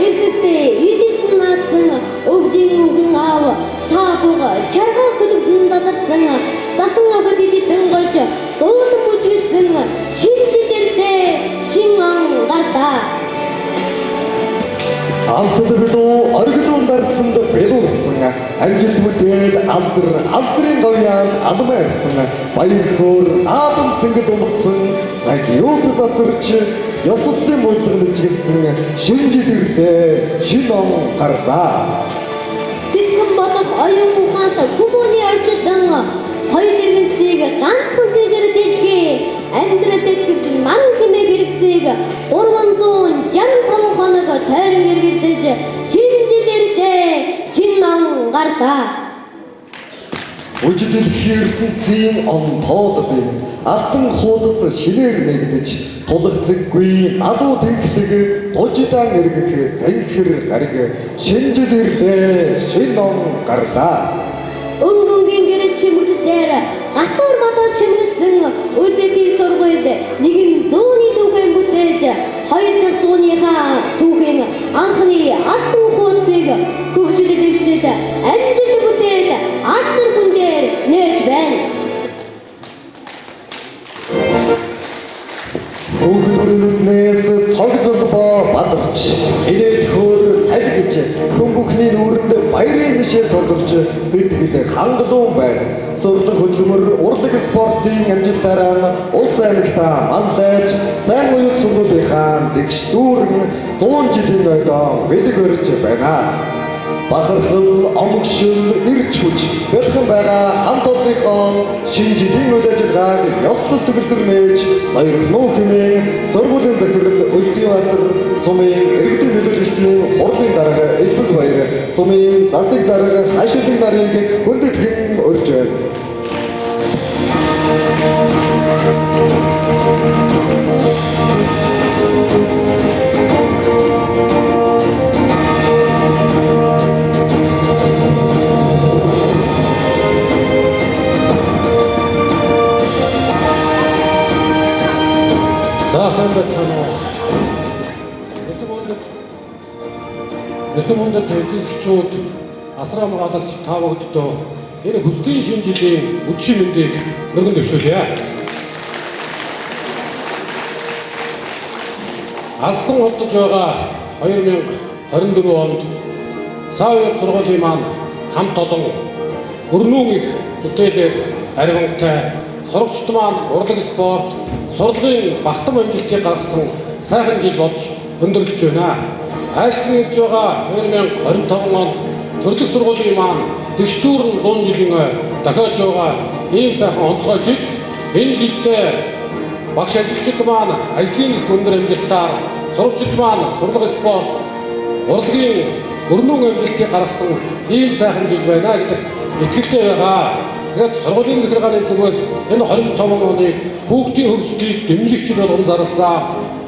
эрхэстэй ижил наадсан өвдийн үгэн аав цаабуга чарга хөдөлгөн задарсан засан агад ижилтэн гож дуудан бүжгэлсэн шинжилэртэй шин ан гартаа Алтад билүү оргилуун дарсанд бэлүүлсэн амжилт бүтээл алдрын говьяанд алмаа ирсэн баяр хөөр наадам цэнгэл умсан сагиуд зацарч ёслолын мөдлөг нэжгэлсэн шинжил ирлээ шин он гарлаа сэтгэн бодох оюун ухаантай хүмүүний орчидан соёл иргэншлийг ганцхан зэгээр дэлхий амьдрал итгэж ман хэмээг хэрэгсээг 365 хоног тойрон эргэлдэж шинжилэрдээ шин он гарлаа. Үжил дэлхийн ертөнцийн он тоолбын алтан хуудас шинээр нэгдэж тулгцэггүй алуу тэнхлэг дужидан эргэх зэнхэр гариг шинжил ирлээ шин он гарлаа. Өнгөнгийн гэрэл чимэглэл дээр гацуур модоо чимгэлсэн үдэдийн сургуульд нэгэн зууны түүхэн бүтээж хоёр дахь зууныхаа түүхэн анхны алтан хуудсыг хөгжүүлээд дэвшээд амжилт бүтээл алтан хүн дээр нээж байна. Өгдөрнөөс цог золбоо бадарч ирээд хөөр цаль гэж хүн бүхний нүрэнд баярын мишээ тодорч сэтгэл хангалуун байна. Сурлаг хөдөлмөр урлаг спортын амжилтаараа улс аймагтаа манлайж сайн уян сургуулийнхаа дэгш дүүрэн 100 жилийн ойдоо бэлэг өрж байна. Бахархал омгшил ирч хүч бэлхэн байгаа хамт олонныхоо шинэ жилийн үйл ажиллагааг ёслол төгөлдөр нээж сойрхноо хэмээн сургуулийн захирал Үлзийбаатар сумын иргэдийн төлөөлөгчдийн хурлын дарга Элбэг баяр сумын засаг дарга Хашилын нарыг хүндэтгэн урьж байна. сайн байцгаана уу. Эрхэм хүндэт эзэнчүүд асраа хамгаалагч та бүгдөө энэ хүслийн шинэ жилийн өчиг мэндийг өргөн дэвшүүлье. Алстан холдож байгаа 2024 онд Саавын сургуулийн маань хамт олон өрнүүн их бүтээлээр аривантай сурагчид маань урлаг спорт сурлагын багтам амжилтыг гаргасан сайхан жил болж өндөрлөж байна. Айшлан ирж байгаа 2025 он төрлөх сургуулийн маань дэвштүүрэн 100 жилийн дахиад байгаа ийм сайхан онцгой жил. Энэ жилдээ багш ажилчид маань ажлын их өндөр амжилтаар сурагчид маань сурлаг спорт урлагийн өрнүүн амжилтыг гаргасан ийм сайхан жил байна гэдэгт итгэлтэй байгаа. Тэгээд сургуулийн захиргааны зүгээс энэ 25 оны хүүхдийн хөгжлийг дэмжигч болгон зарласан.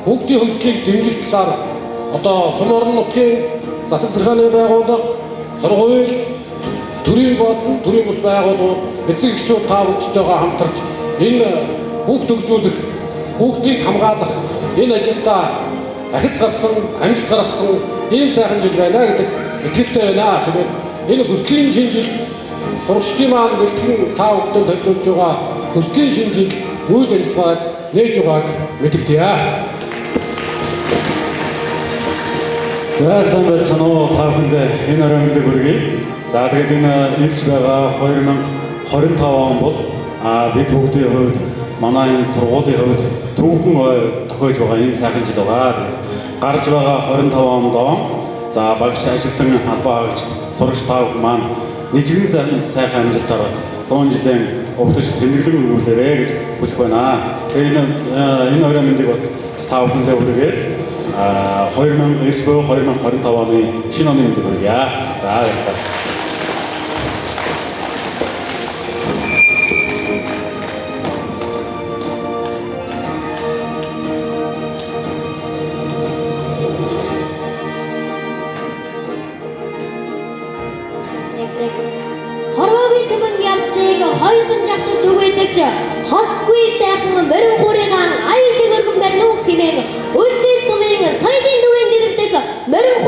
Хүүхдийн хөгжлийг дэмжих талаар одоо сум орон нутгийн засаг захиргааны байгууллага, сургууль, төрийн болон төрийн бус байгууллагууд, эцэг эхчүүд та бүдтэйгээ хамтарч энэ хүүхд хөгжүүлэх, хүүхдийг хамгаалах энэ ажилдаа дахиж гарсан, амжилт гаргасан ийм сайхан жил байна гэдэг итгэлтэй байна. Тэгээд энэ хүслийн шинэ жил сурагчдын маань бэлтгэн та бүхэнд төлөвлөж байгаа хүслийн шинэ жил үйл ажиллагааг нээж байгааг мэдэгдэе. За сайн байцгаана уу та бүхэнд энэ орой мэндийг хүргэе. За тэгээд энэ ирж байгаа 2025 он бол бид бүгдийн хувьд манай энэ сургуулийн хувьд түүхэн тохиож байгаа юм сайхан жил байгаа. Гарч байгаа 25 онд за багш ажилтан албаа хаагч сурагч та бүхэн маань нэгэн сайхан амжилтаар бас 100 жилийн өвтөж тэмдэглэн өгүүлээрэй гэж хүсэж байна. Тэгээд энэ орой мэндийг бас та бүхэндээ хүргэе. 2025 оны шинэ оны мэндийг хүргье. За баярлалаа. Хорвогийн түмэн явцыг хоёрхан жавтад түгээлэгч хосгүй сайхан морин хуурыгаан аян шиг өргөн барь нуух хэмээн үлдээ сумын соёлын төвийн дэрэгдэх морин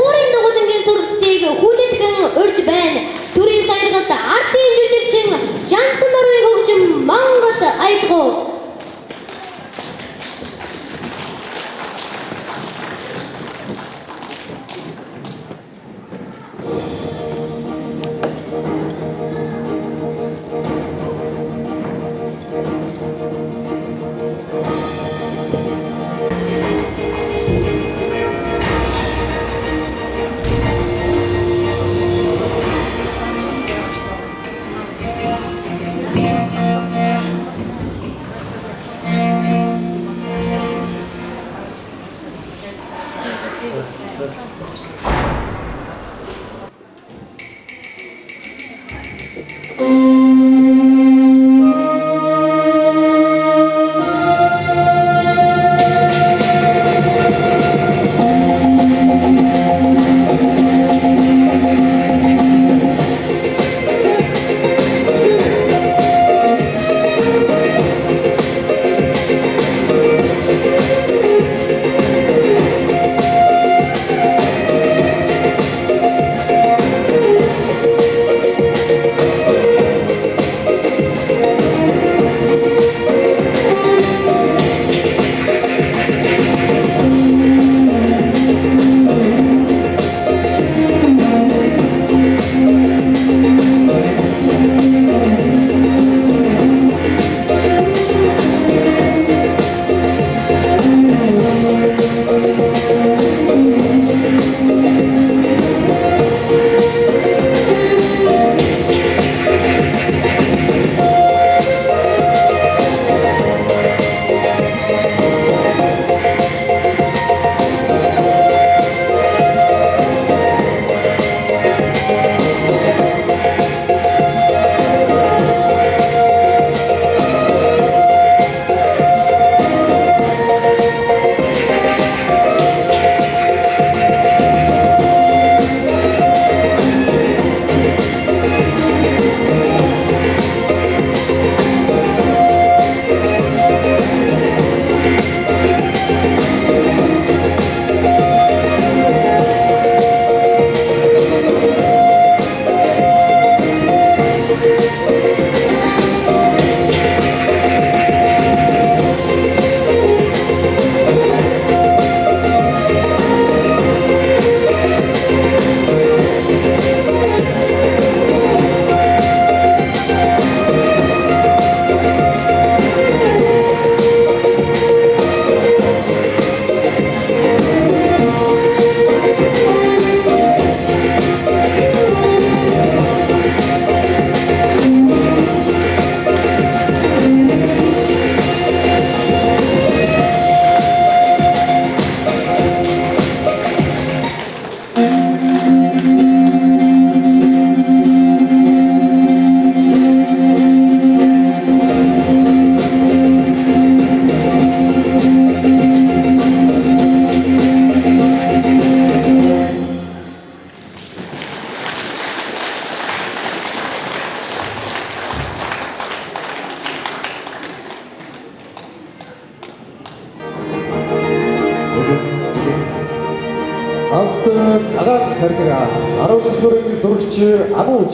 царгэр 14 дугаар сурагч Амууж.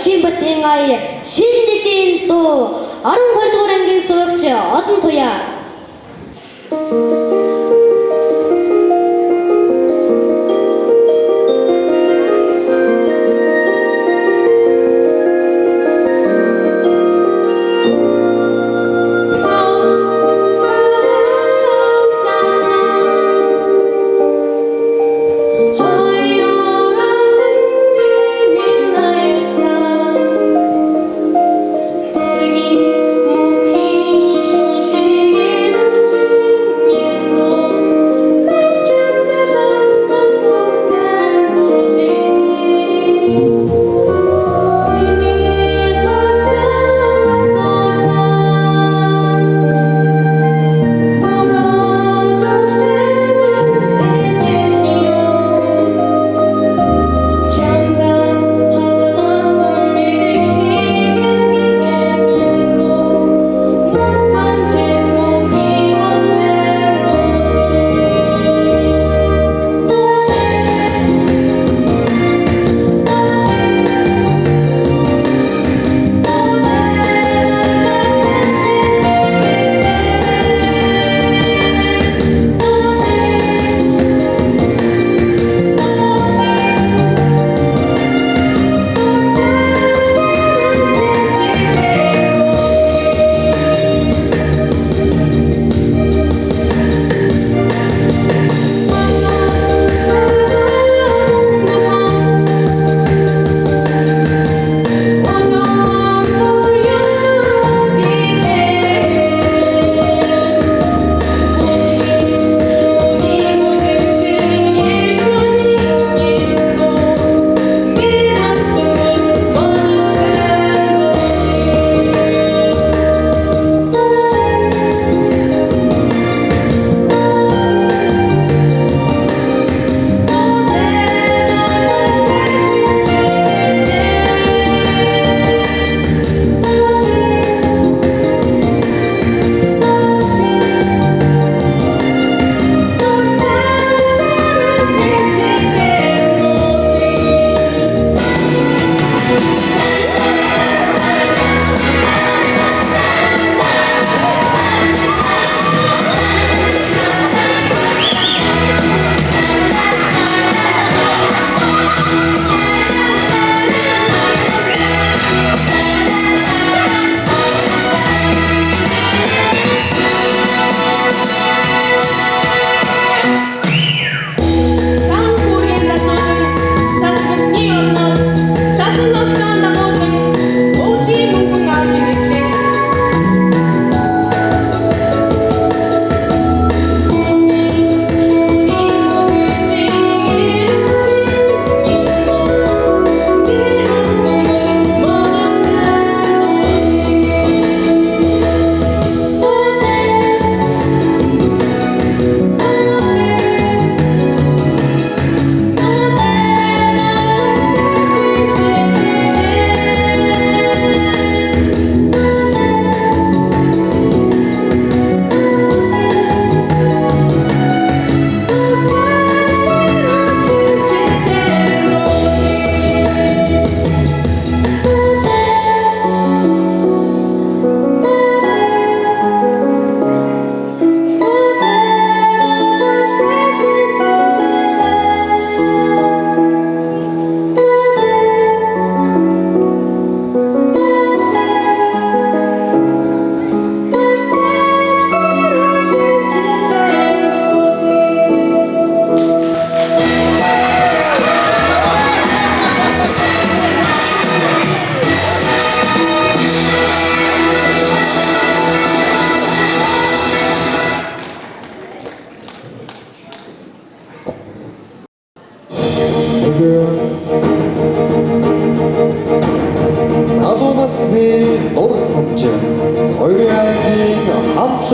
Чимбатэн ай шинжилийн дуу 12 дугаар ангийн суугч Одон Туяа.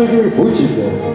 Хамтлагийг бууж ирлээ.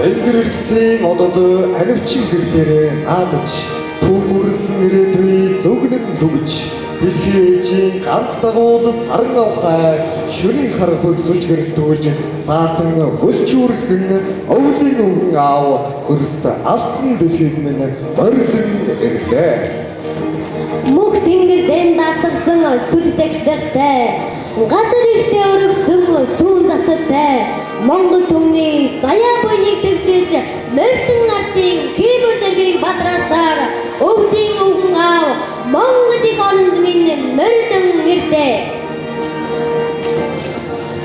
Тэнгэрэлсэн одод анивчин гэрлээрээ наадаж түүхүрсэн ирээдүй зөвгнэн дүгж дэлхийн ээжийн ганц дагуул саран авхай шүрийн харахыг сүлжгэрэлтүүлж саатан хөлчүүрхэн өвлийн өвгөн аав хөрст алтан дэлхийд минь орилон ирлээ. Мөх тэнгэр дэм даатгсан сүлдэгсэртэй газар ихтэй өргсөн сүүн цацалтай Монгол түмний заяа буйныг тэгжиж мөрдөн ардын хиймэр зэргийг бадраасаар өвлийн өвгөн аав Монголыг оронд минь мөрдөн ирдээ.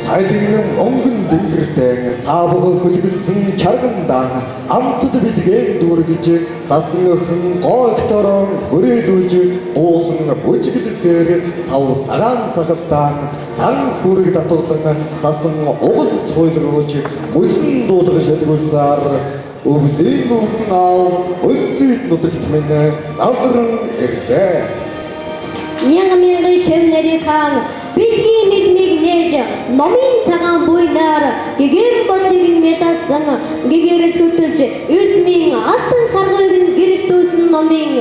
Цайлын онгон дэнгэртэй цаавга хөлгөсөн чаргандан амтд бэлгээн дүүргэж засан өхөн гоогтороо хүрээлүүлж уулан бүжиглсээр цав цагаан сахалтай цан хүрэг татуулан засан угалц хойлруулж мөсөн дуулах шалгуулсаар өвлийн өвгөн аав өлзийд нутагт минь залран ирлээ. Мянган шивнэрийн хаан бидний мэлмиг нээж номын цагаан буйнаар гэгээн бодлыг мэдсэн гэгэрэл хөтөлж эрдмийн алтан харгыг гэрэлтүүлсэн номын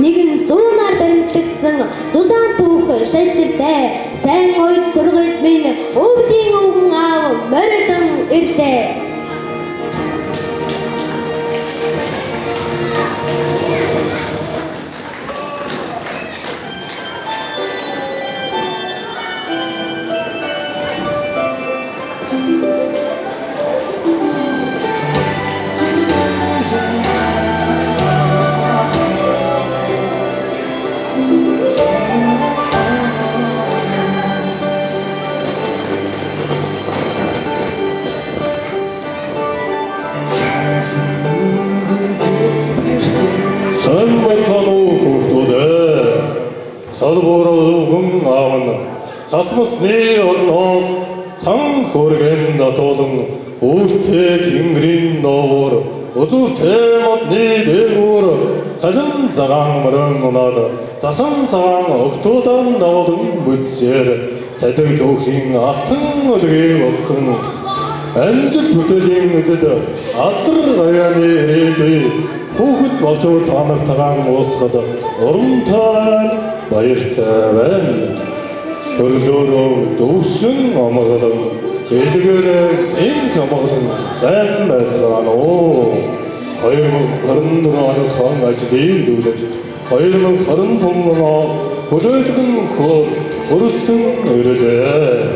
нэгэн 100-аар баримтлагдсан зузаан түүх шаштертэй сайн ойд сургуульд минь өвлийн өвгөн аав морилон ирлээ. Сасмусны орноос цан хөргэн натуулан өвөлтэй тэнгэрийн нуур үзүүртэй модны дээгүүр цалин цагаан мөрөн унаад засан цагаан өгтөөдөн навуулан бүтсээр цадаг төвхийн алтан өлгийг өгсөн амжилт бүтээлийн үдэд алдар гаяаны ирээдүй хүүхэд болчоор таамаг цагаан уулзахад урамтай баяртай байна. Төрлөөрөө дүүсэн амгалан элгээрээ энэ амгалан сайн байцгаана уу. 2024 оны хон ажлыг дүүлж 2025 оноос хүлээлгэн хөрөлсөн ирлээ.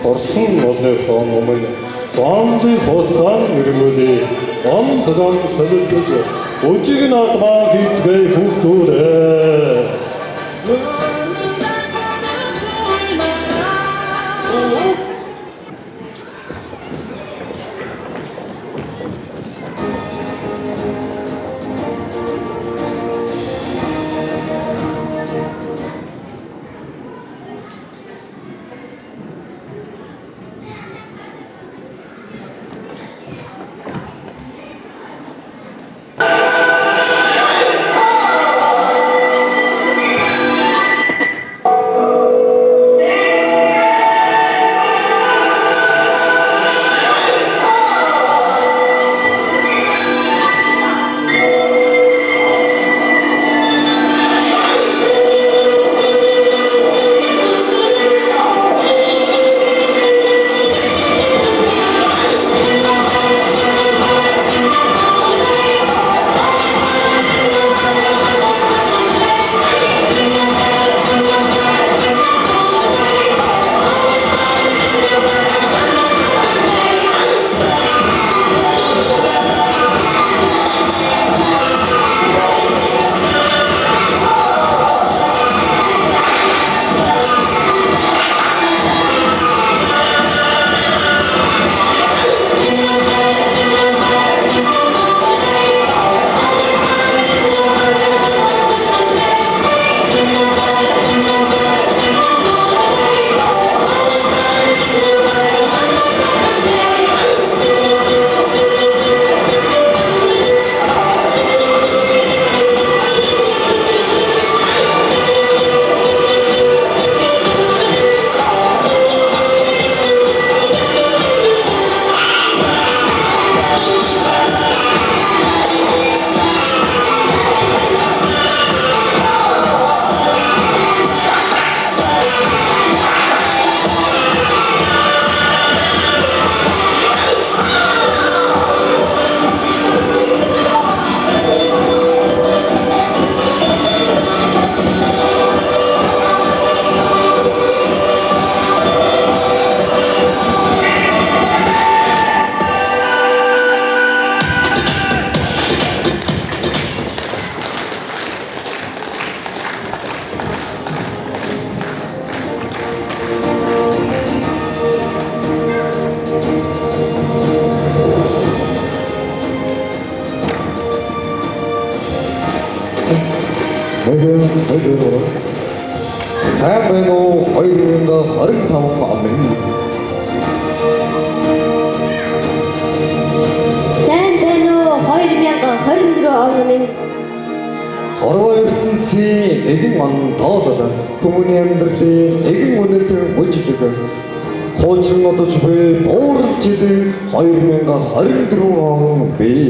Орсон олны хон өмнө Бомби хоцсан ирмөли он цагаан солилцож өжиг наадмаа хийцгээ хүүхдүүрээ. сайн байна уу 2025 он. Сайн байна уу 2024 он минь. Хорвоо ертөнцийн нэгэн он тоолол хүмүүний амьдралын нэгэн үнэт үжлэг хуучин одож буй буурал жилийн 2024 он бий.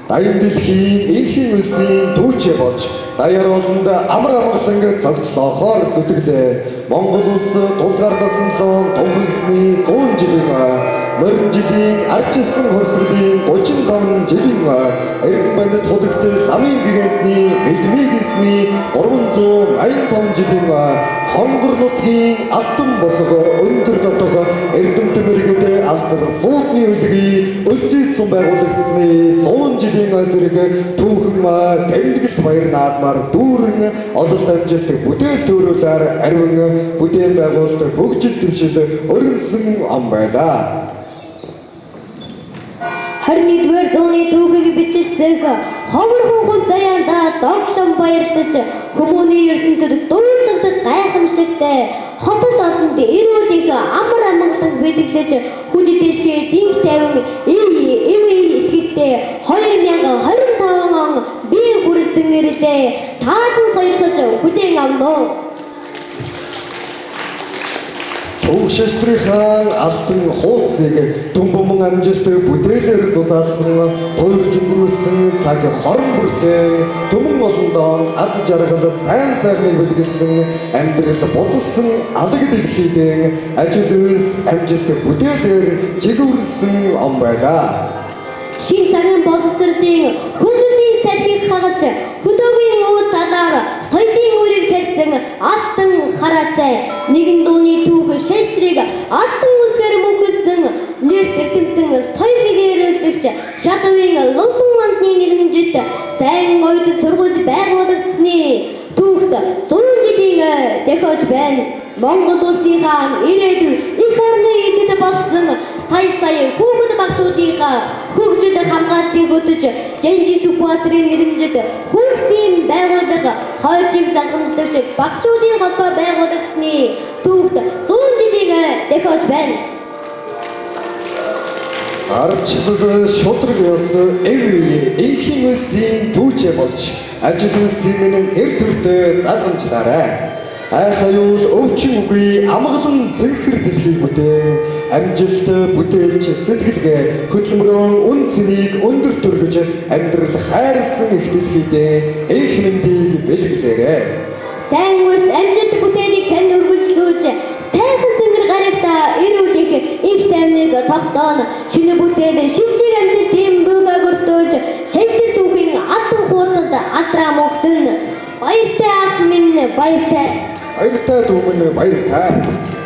Дайны дэлхийн инхийн үлсийн түүчээ болж даяар олонд амар амгалан цогцлохоор зүтгэлээ. Монгол улс тусгаар тогтнолоо тунхагсны 100 жилийн морин жилийн арчилсан хувьсгалын 35 жилийн эрдэнэ бандит худагтай ламын гигантны бэлмигсний 385 жилийн хонгор нутгийн алтан босго өндөр дотог эрдэмтэн мэрэгд алдар суудны үлгий өлзийдсэн байгуулагдсны 100 жилийн зэрэг түүхэн тэмдэглэлт баяр наадмаар дүүрэн ололт амжилт бүтээл төрүүлээр ариун бүтээн байгуулалт хөгжил дэвшил өрнсөн ам байлаа. 21-р зууны түүхийг бичилцэх ховорхон хүн заяанда догтлон баярлаж хүмүүний ертөнцид дуусгах гайхамшигтай хотод олонд эрүүл их амар амгалан бэлэглэж хүчдэлхээ динг тавин итгэлтэй 2025 он би хүрэлцэн ирлээ. Таасан соёлгож бүтээн авноо. Төгшөлтрийн алтан хуудсыг дүнбомон амжилт бүтээлээр зузаалсан туйлж өнгөрүүлсэн цаг хорон бүртээ төмөн олондоо аз жаргал сайн сайхныг бэлгэлсэн амьдрал бузалсан алаг дэлхийдээ ажил үйлс амжилт бүтээлээр жигүүрлсэн он байлаа. Шин цагийн боловсролын хөгжлийн салхийг хагаж хөдөөгийн уул талаар соёлын үрийг тарьсан алтан хараацай нэгэн дууны түүх шаштрыг алтан үсгээр мөнгөсөн нэр эрдэмтэн соёл гэрэлтэгч шатавын лусан мандны нэрмжит сайн ойд сургууль байгуулагдсны түүхт 100 жилийн дохиож байна. Монгол улсынхаа ирээдүйн их орны эзэд болсон сая хүүхэд багцуудынхаа хөгжил хамгааллыг өдөж Жанжи Сүхбаатарын нэрмжит хүүхдийн байгууллага хойчийг залгамжлагч багцуудын холбоо байгуулагдсны түүхт 100 жилийн дохиож байна. Арчлал шудраг ёс инхийн үлсийн түүчээ болж ажил үйлсийн минь эр төртөө залгамжлаарай. Айхаюул өвчин үгүй амгалан зэнхэр дэлхийг бүтээн амжилт бүтээлч сэтгэлгээ хөдөлмөрөө үн цэнийг өндөр төргөж амьдрал хайрлсан их дэлхийдээ их мэндийг бэлгэлээрэй. Сайн үс амжилт бүтээнийг тань өргөжлүүлж сайхан цэнгэр гарагтаа эрүүлэх их таймныг тогтооно. Шинэ бүтээл шивжиг амжилтын бүүгээ өртөөлж шаштэр түүхийн алтан хуудсанд алдраа мөглөн баяртай ах минь баяртай. Баяртай дүү минь баяртай.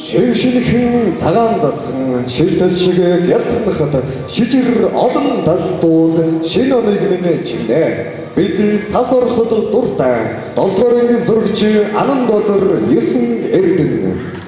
Шившинхэн цагаан засхан шилдэл шиг гялтнахад шижир олон тасдууд шинэ оныг минь чимнэ. Бид цас ороход дуртай 7-р ангийн зурагч Анан Базар 9 эрдэнэ.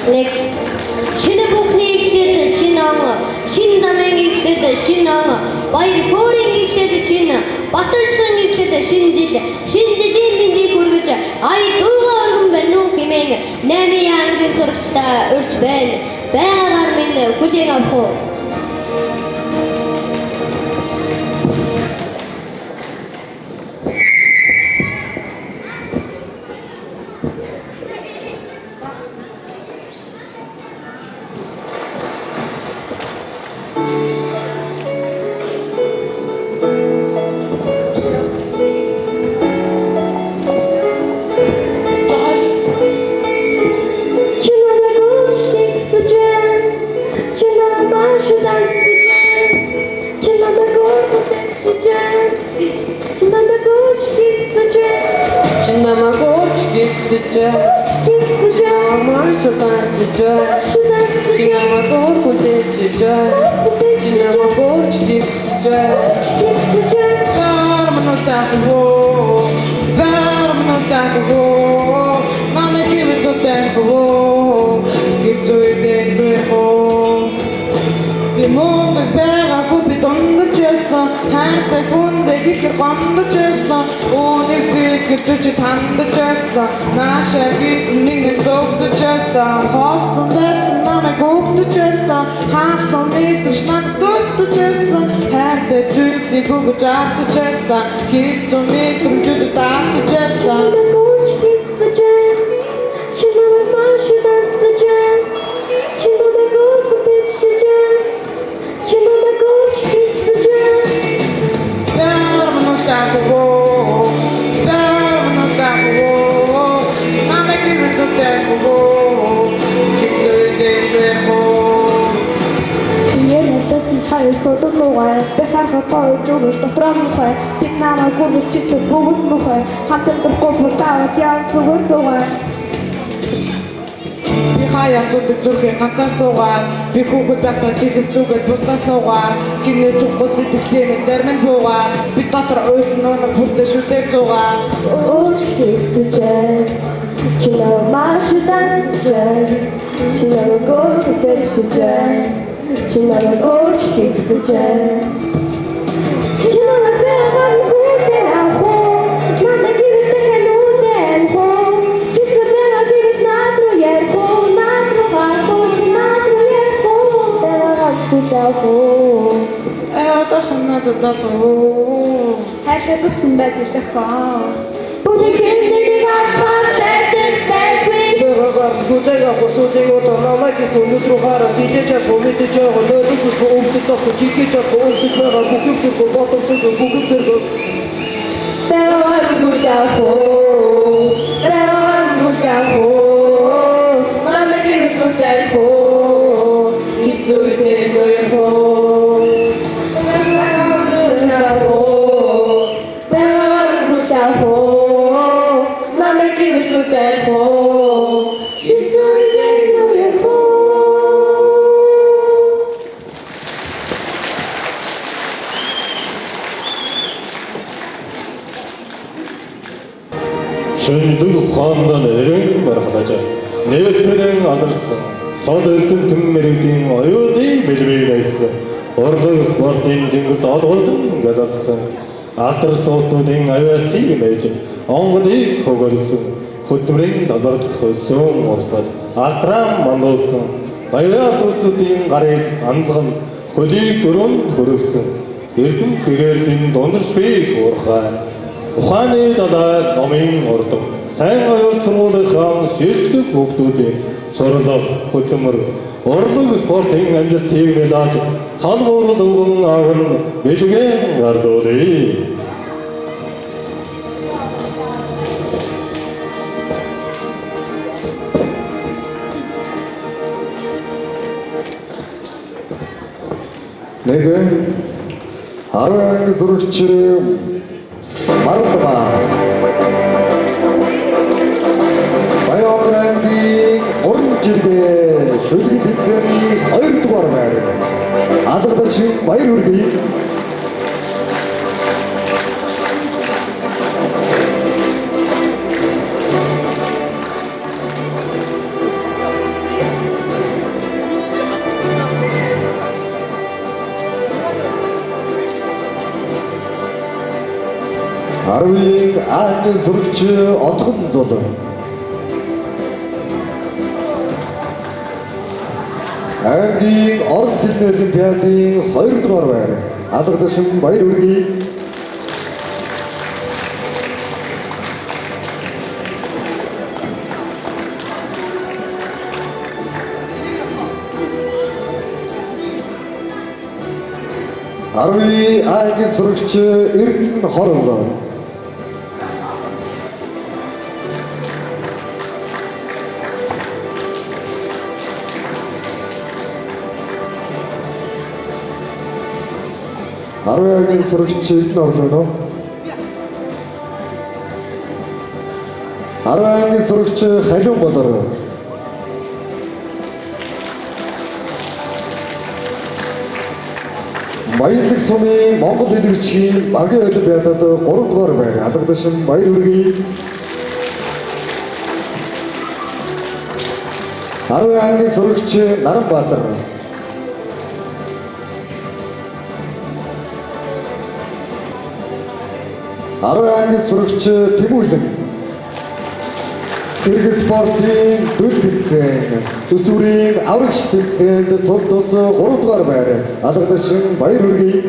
нэг шинэ бүхний ихлээд шинэ он, шинэ замын ихлээд шинэ он, баяр хөөрийн ихлээд шинэ, батарчгийн ихлээд шинэ жилийн мэндийг хүргэж ая дууга өргөн барьна уу хэмээн 8 ангийн сурагчтай урьж байна. Байгаагаар минь хүлээн авах уу? Би хүүхэд байхдаа чихэв зүгээд бусдаас нуугаад гинэ зүггүй сэтгэлээ зарим нь буугаад би дотор ойлноо бүрдэ шүтээ зугаад Oczkiewsyczek, ci na marszu dansyczek, ci na gorku teksyczek, ci na oczkiewsyczek. Ci na górę górę achu, na takiej technu tempo, ci co teraz jest na trojerku, na trojarku, na trojerku, teraz kutachu. Надад дасуу. Хайшаа бүтсэн байдаг тохоо. Бүдэгний гахаа сэтэн тэвгүй. Бэгагаар бүдэга босуудыг отономаг хүнүт руугаар дидэж хөвөдөж хөлөөс өмсөж чигэж өмсөж байгаа бүхэл ботомтойг бүгдээр гос. Бэгагаар бүдэгхөө. Бэгагаар бүдэгхөө. Намайг бүдэгхөө. Хизүүтэй гойхөө. Шөнлөг ухаандан эрен барахлаж нээлтэрэн аларсан сод эрдэм төм мэрэгдийн оюуны бэлбэг байсан орлог спортын тэнгэрт олголон галалцсан алдар суутуудын авиасыг байж онгодыг хөгөрсөн хөдөлмөрийн далбарт хөсөн урсгал алдрам мандуулсан баяа тусуудын гарыг анзган хөлийг дөрөнд хөргсөн эрдэм гэрээлийн дундарч бий уурхай ухааны далай номын урдам сайн оюун сургуулийн шилдэг хүүхдүүдийн сурлаг хөдөлмөр орлог спортын амжилтыг нэлж салбуурал өвгөн аавн бэлгэн гардуулъя. Нэг 10 сурагч Марутба Баяорангийн уран жиргээ шүлгийн тэмцээний 2 дугаар байр. Алгадаш шиг баяр хүргэе. 10-ийн англи сурагч Отгон Зул. Аймгийн Орос хэлний олимпиадын 2 дугаар байр алга дэшин баяр хүргэе. 10-ийн англи сурагч Эрдэнэ Хорол. Арвягийн сурагч Эрдэнэ Хорол. Арвягийн сурагч Халиун Болор. Баярлаг сумын Монгол хэлбэрчгийн багийн олимпиадад 3 дугаар байр алга дэшин баяр хүргэе. 10 англи сурагч Наранбаатар. Англи сурагч Тэмүүлэн. Цэрэг спортын дөл тэмцээн төсвөрийн аврагч тэмцээнд тус 3 дугаар байр алга дэшин баяр хүргэе.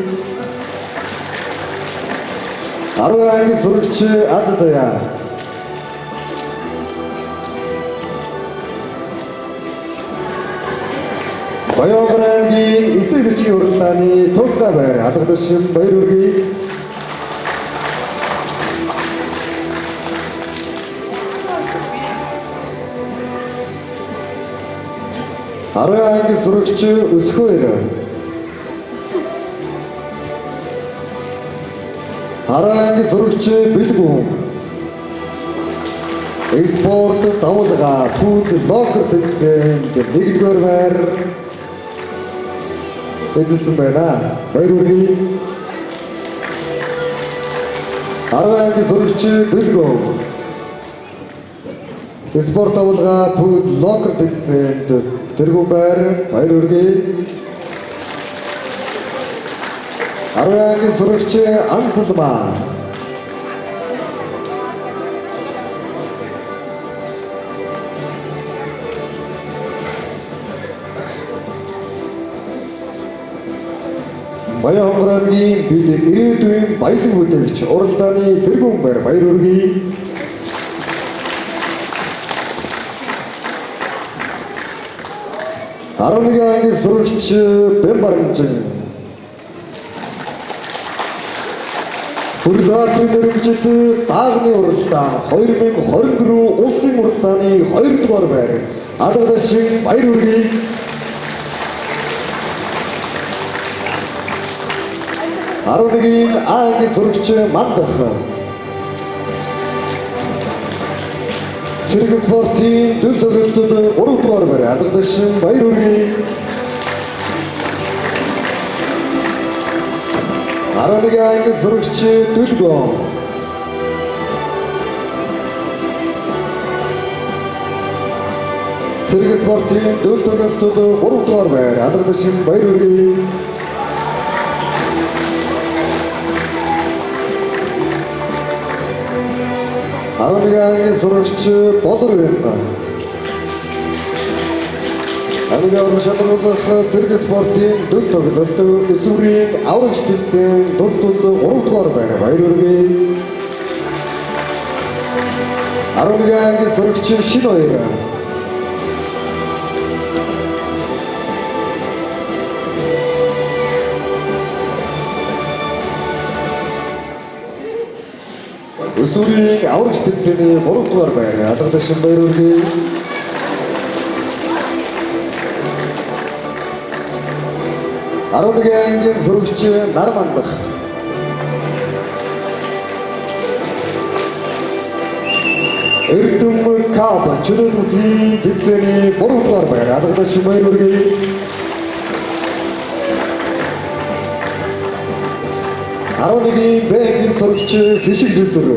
10 англи сурагч Азазая. Баянгарын эсэг бичгийн уралдааны тусгай байр алга дэшин баяр хүргэе. 10 англи сурагч Өсхөр. 10 англи сурагч Бэлгүн. Спорт давлага фуд локер тэмцээнд 1-р байр эзэлсэн байна. Баяр хүргэе. 10 англи сурагч Бэлгүн. Спорт давлага фуд локер тэмцээнд тэргүүн байр баяр хүргэе. 10 англи сурагч Ансалмаа. 10 Баянгарын бид ирээдүйн баялаг бүтээгч уралдааны тэргүүн байр баяр хүргэе. 11 англи сурагч Бэмбаранжин. Хүрээний дэрэмжид даагны уралдаан 2024 улсын уралдааны 2 дугаар байр алга дэшин баяр хүргэе. 11-ийн англи сурагч Мандах. Цэрэг спортын дөл тоглолтод 3 дугаар байр алга дэшин баяр хүргэе. 11 англи сурагч Дүлгөө. Цэрэг спортын дөл тоглолтод 3 дугаар байр алга дэшин баяр хүргэе. 11 англи сурагч Бодор байна. Америкийн шатлуулах цэрэг спортын дөл тоглолт өсвөрийн аврагч тэмцээн тус 3 дугаар байр баяр хүргэе. 11 англи сурагч Шиноёр. 11 аврагч тэмцээний 3 дугаар байр алга дэшин баяр хүргэе. 11 англи сурагч Нармандах. 11 кап чөлөөний тэмцээний 3 дугаар байр алга дэшин баяр хүргэе. 11 бэгийн сурагч Хишиг Зүлдүр.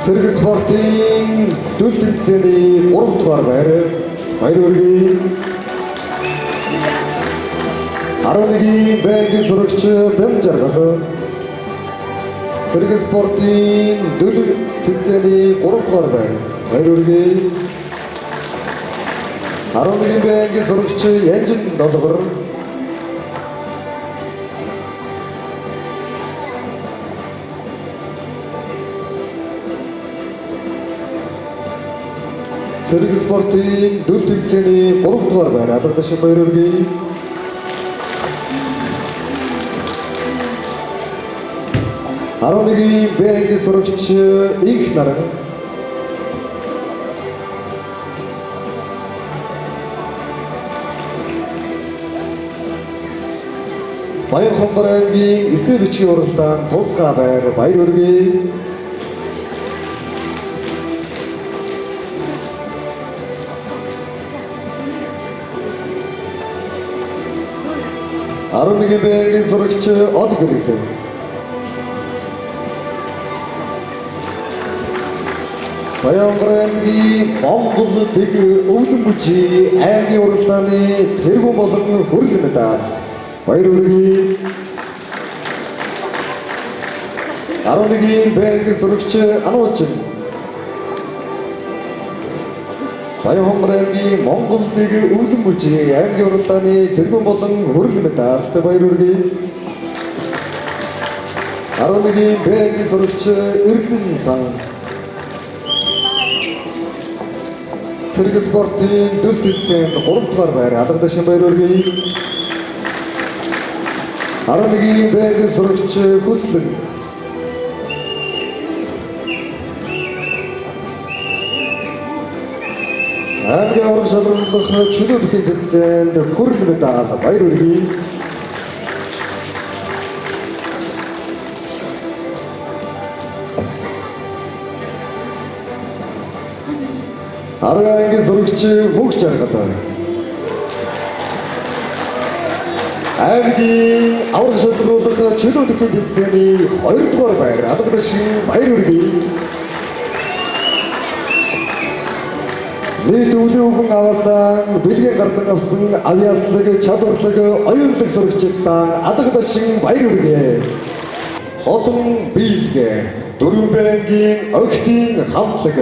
Цэрэг спортын дөл тэмцээний 3 дугаар байр баяр хүргэе. 11 бэгийн сурагч Бэмжаргах. Цэрэг спортын дөлөв тэмцээний 3 дугаар байна. Баяр хүргэе. 11 байнгын сурагч Янжин Долгор Цэрэг спортын дөлөв тэмцээний 3 дугаар байна. Алдартай шин баяр хүргэе. 11 байнгын сурагч их наран Баянхонгор аймгийн эсэ бичгийн уралдаан тусгай байр баяр хүргэе. Арвангийн байнгын сурагч од гэрлээ. Баянгор аймгийн Монгол дэг өвлөн бүжи аймгийн уралдааны тэргүүн болон хүрэл медаль баяр хүргэе. 11 байнгын сурагч Ануучин Баянгор аймгийн Монгол дэг өвлөн бүжи аймгийн уралдааны тэргүүн болон хүрэл медальт баяр хүргэе. 11 байнгын сурагч Эрдэнэ сан Цэрэг спортын дөлөв тэмцээнд 3 дугаар байр алдартай шин баяр хүргэе. 11 байнгын сурагч Хүслэг аймгийн уран шалралдах чөлөө бүхий тэмцээнд хүрэл медаль баяр хүргэе. Аргагийн сурагч мөнх жаргал. Аймгийн аврах шалралдах чөлөө бүхий тэмцээний 2 дугаар байр алдартай шин баяр хүргэе. Нийт өвлийн өвгөн аваасан бэлгийн гардан авсан авиаслаг чадварлаг оюунлаг сурагчдаа алдартай шин баяр хүргэе. Хотон биелгээ 4 байнгын огтын хамтлаг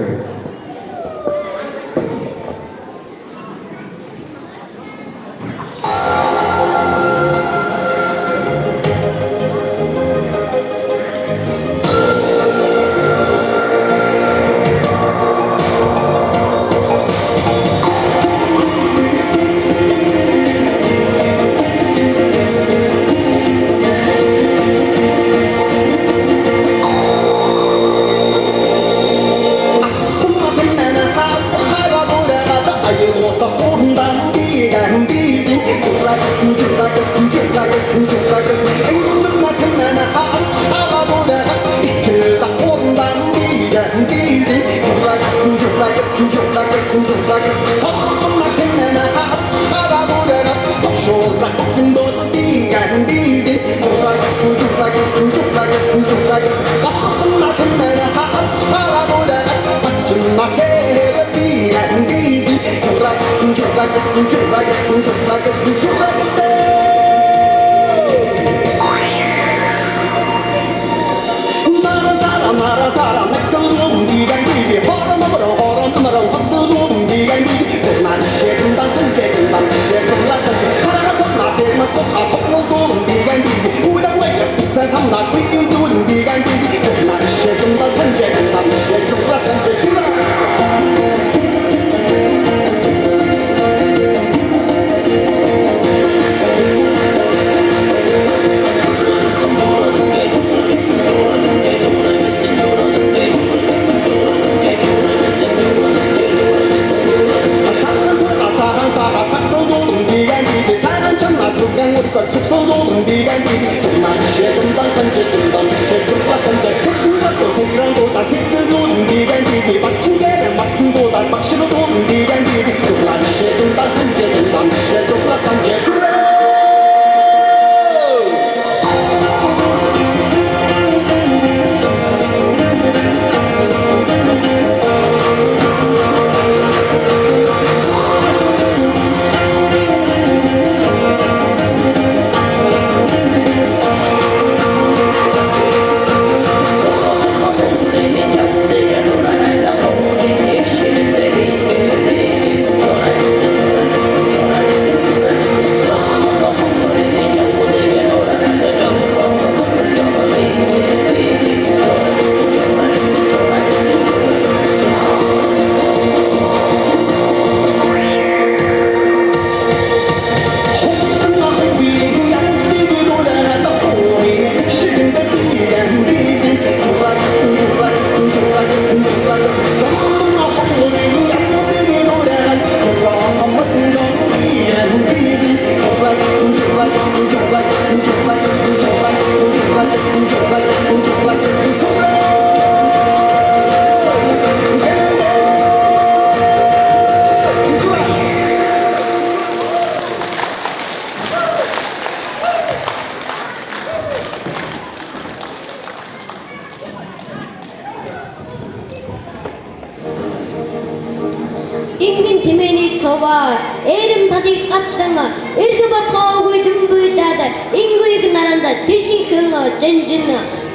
Ингэн тэмээний цуваа эрэм тасыг гацсан эргэ батгаагүй дүмбүйдээд ингүйг наранда тэшинхэн жанжин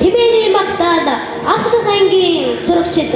тэмээний магтаал ахлах ангийн сурагчид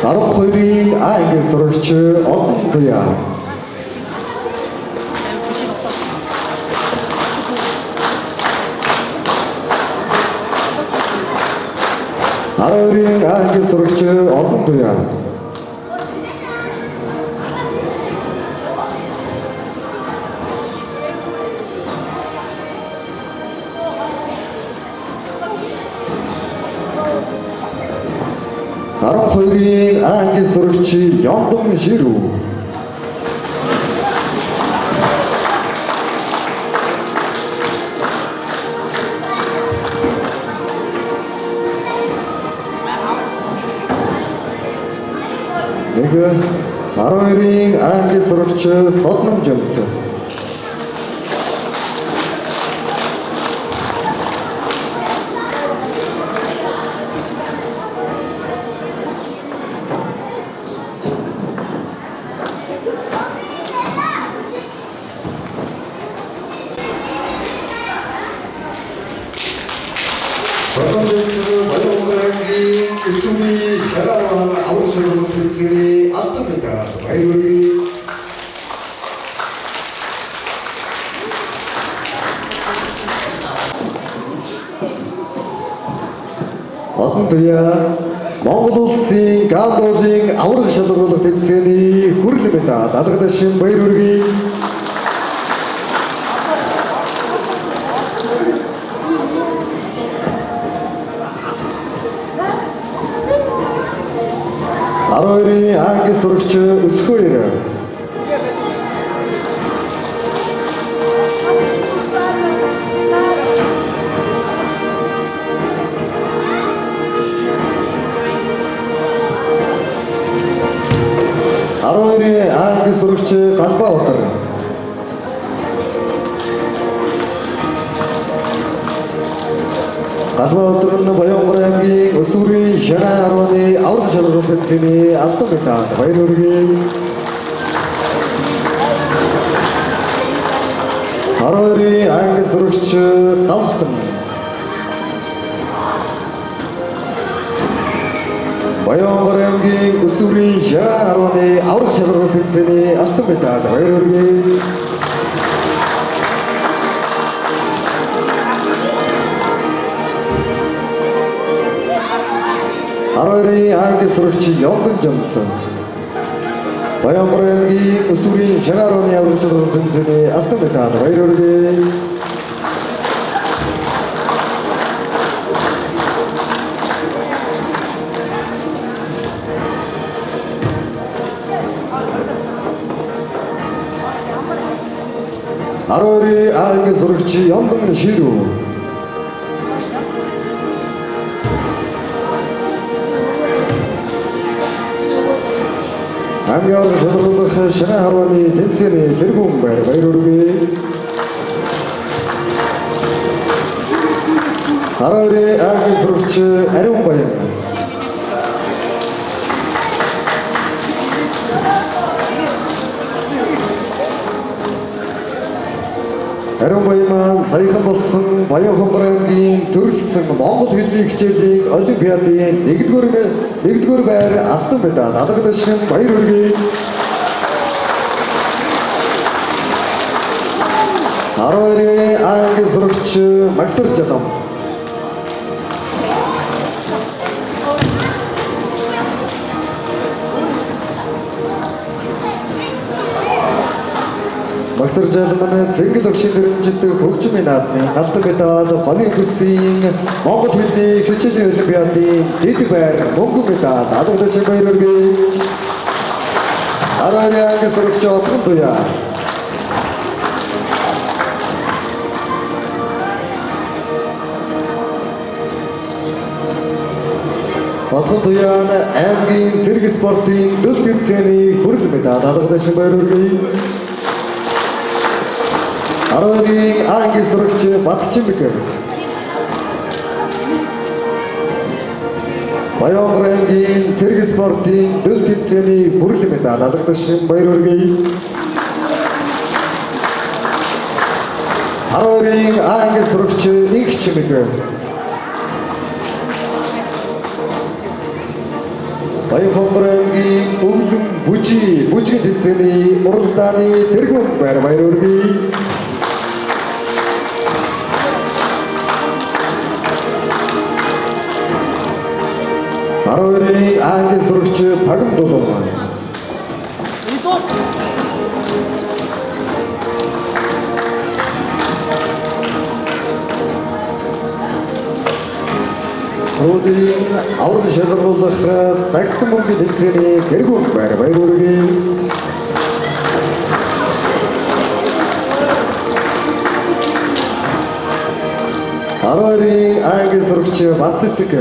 12-ийн А ангийн сурагч Олон Туяа. 12-ийн А ангийн сурагч Олон Туяа. 12-ийн А ангийн сурагч Ёндон Ширүү. 12-ийн А ангийн сурагч Содном Жамц. олон туяа Монгол улсын гандуулын аврах шалгуулах тэмцээний хүрэл медаль алгадашин баяр хүргэе. Аройрын анги сурагч Өсхөөр. 12-ийн анги сурагч Галбаатар. 12-р нь Баянгор аймгийн Өсвөрийн Шанаа 10-ны аврах шалгуулах тэмцээний алтан медаль баяр хүргэе. 12-ийн анги сурагч Далхтан. Баянгор аймгийн Өсвөрийн Шанаа 10-ны аврах шалгуулах тэмцээний алтан медаль баяр хүргэе. 12-ийн анги сурагч Ёндон Жамц. Баянгор аймгийн Өсвөрийн Шанаа 10-ны аврах шалгуулах тэмцээний алтан медаль баяр хүргэе. 12-ийн анги сурагч Ёндон Ширүү. 12-р шалгуулах Шанаа 10-ны тэмцээний тэргүүн баяр хүргэе. 12-ийн анги сурагч Ариун Баян. 'Ариун Баян маань саяхан болсон Баянхонгор аймгийн төрөлцсөн Монгол хэлний хичээлийн олимпиадын 1-р байр алтан медаль алгадашин баяр хүргэе. 12-ийн анги сурагч Максар Жадам. 'Максар Жадам цэнгэл өгшин дөрвөлжидэг хөгжмийн наадмын алтан медаль, голын бүсийн Монгол хэлний хичээлийн олимпиадын дэд байр мөнгөн медаль алгадашин баяр хүргэе. 12-ийн анги сурагч Отгон Туяа. 'Отгон Туяа аймгийн цэрэг спортын дөл тэмцээний хүрэл медаль алгадашин баяр хүргэе. 12-ийн анги сурагч Батчимбек. Баянгор аймгийн цэрэг спортын дөл тэмцээний хүрэл медаль алгадашин баяр хүргэе. 12-ийн анги сурагч Инхчимбек. Баянхонгор аймгийн өвлөн бүжгийн тэмцээний уралдааны тэргүүн байр өргөе. 12-ийн англи сурагч Багам Дулуун. Руудын аврал шалгаруулах сагсан мөнгөний тэмцээний тэргүүн байр өргөе. 12-ийн англи сурагч Бацэцэг.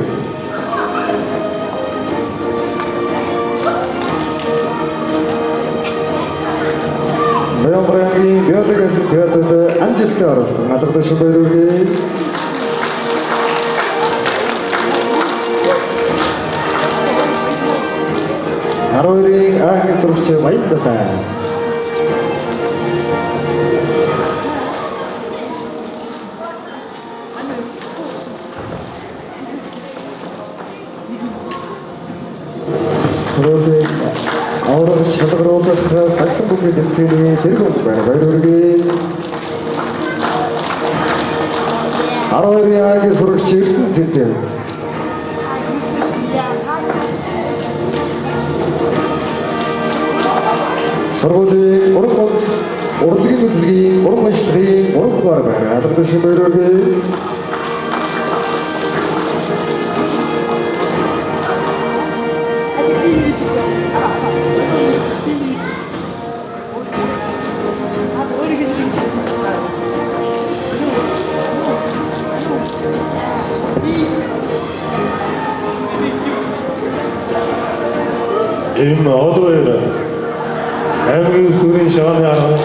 Баянхонгорын биологи олимпиадад амжилттай оролцсон алга дэшин байр өргөе. 12-ийн англи сурагч Баяндахай. Руудын аврал шалгаруулах сагсан мөнгөний тэмцээний тэргүүн байр өргөе. 12-ийн англи сурагч Эрдэнэцэд. Сургуулийн урлагийн үзлэгийн уран уншлагын 3 дугаар байр алга дэшин байр өргөе. Им одоор аймгийн төрийн шагааны арга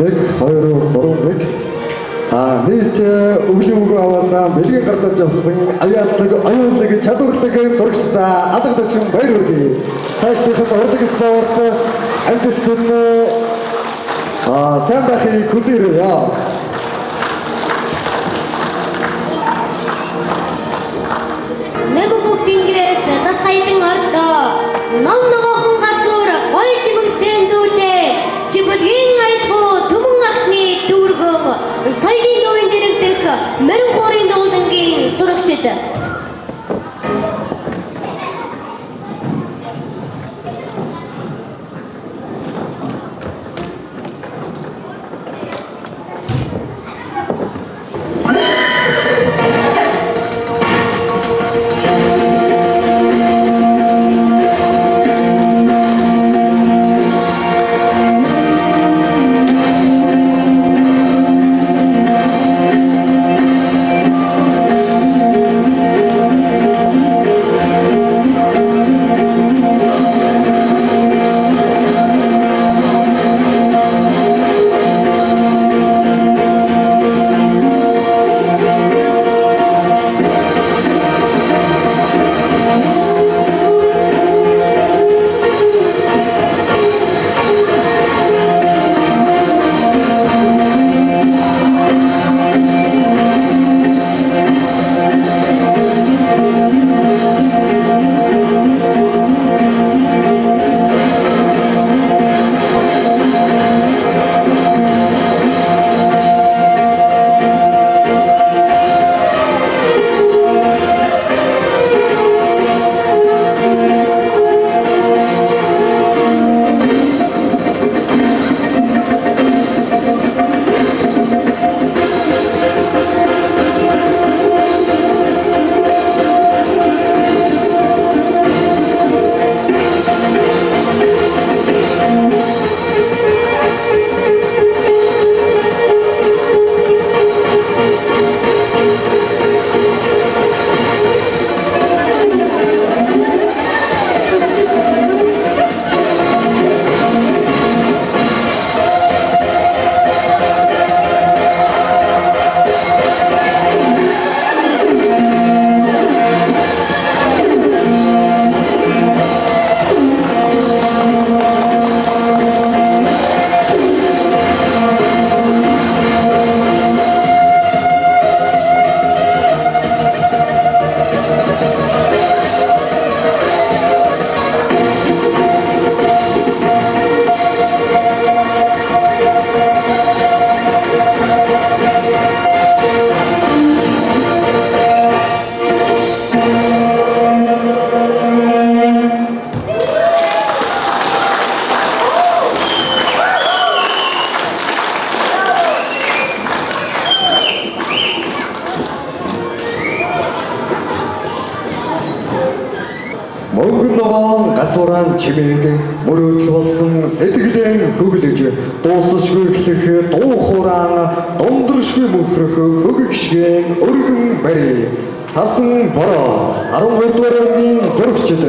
нэг хоёр гурван нийт өвлийн үг аваасаа бэлгийн гардаж явсан аяаслаг аюулыг чадварлаг сурагчдаа алга дэшин байр өргөе. Цаашдынхад урлаг спорт амжилттай сайн байхыг хүсье. Нэмэгүг тэнгэрээс засхайлан орлоо. Ном ногоохон газуур гоё чимэгтэй зүйлээ. Чибэлгийн айлгуу төмөн ахны дүүргэн соёлын үеийн дэрэгдэх мэрэн хуурын дуулангийн сурагчид. ногоон газуурaan чимээд мөрөөдөл болсон сэтгэлийн хөглөж дуусшгүй эхлэх дуу хураан дундэршгүй мөнхрөх хөгөгшгэн өргөн барь цасан бороо 12 дугаар ангийн зурагчид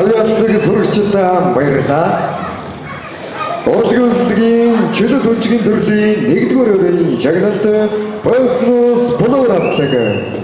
авьяаслаг сурагчдаа баярлалаа. Урлагийн үлдгийн чөлөө хүчгийн төрлийн 1-р өрөөний шагналт Боснус Булуур автлаг.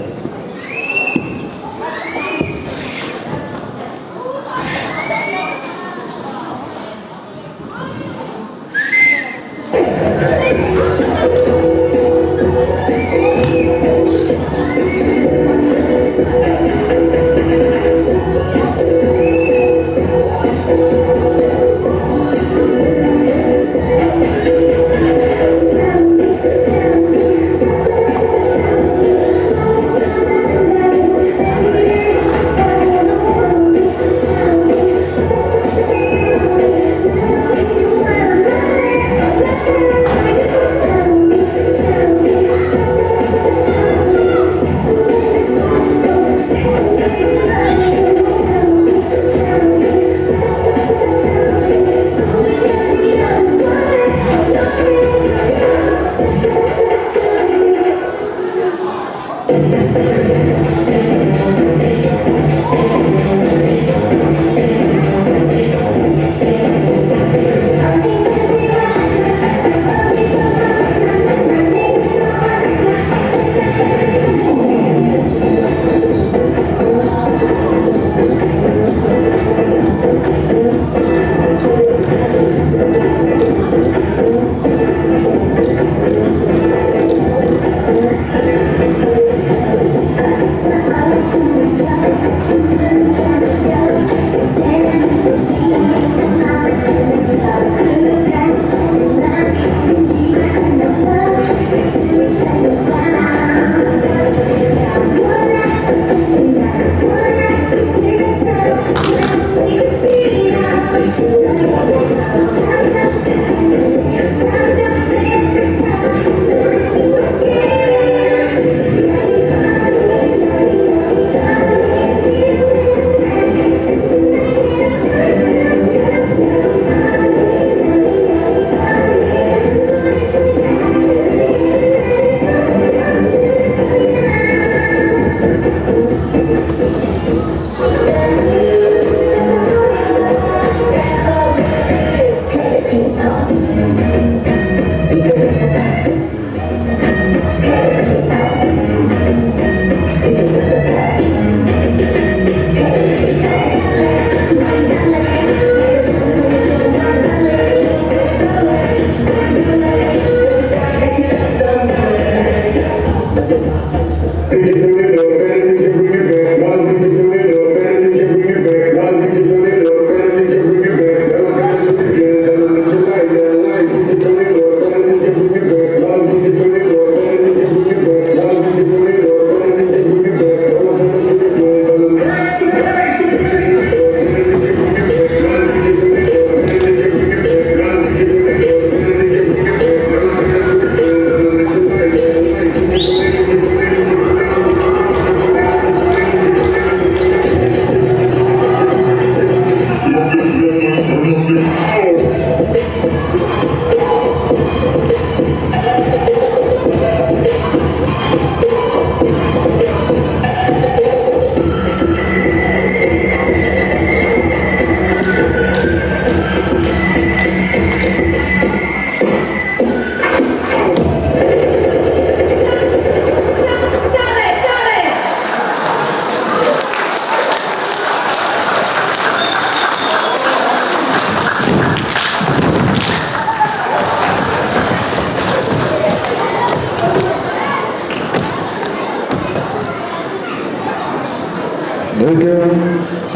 Нэг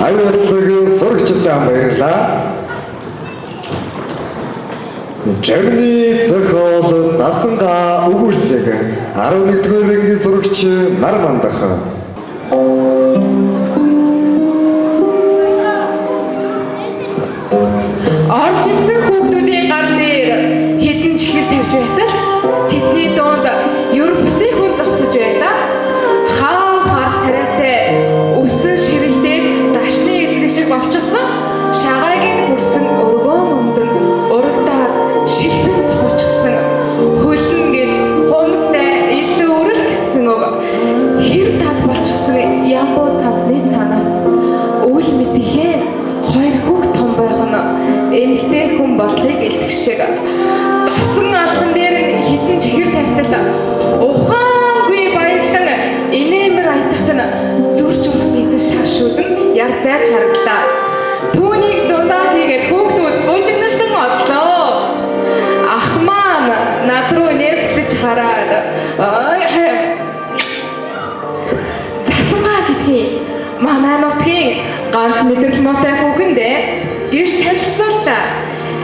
аюулгүй сурагчтай баярлаа. Жирний зохиол Засангаа өгүүлэг 11-р ангийн сурагч нар мандах. Орж ирсэн хүүхдүүдийн гар дээр хэдэн чихэр тавьж байтал тэдний доонд ер бусын хүн зогсож байлаа. Хаа царайтай өссөн ширэлдээ дашны эсрэг шиг болчихсон шагаагийн хүрсэн өргөөн өмдөн урагдаад шилбэн цуучсан хөлн гэж хумстай илүү өрөл гисэн өг хэр тал болчихсон ямбуу цавцны цаанаас үл мэдихээ хоёр хүүхд том байх нь эмэгтэй хүн боллыг илтгэшээг тосон алхан дээр нь хитэн чихэр тавьтал ухаангүй баярлан инээмэр айтахт нь зүрч урсан хитэн шаршууд нь яр зайд шараглаа. Түүнийг дундаа хийгээд хүүхдүүд гүнжигнэлтэн одлоо. Ах маань над руу нээсгэж хараад Засангаа гэдгийг манай нутгийн ганц мэдрэл муутай хүүхэндээ гэрч танилцууллаа.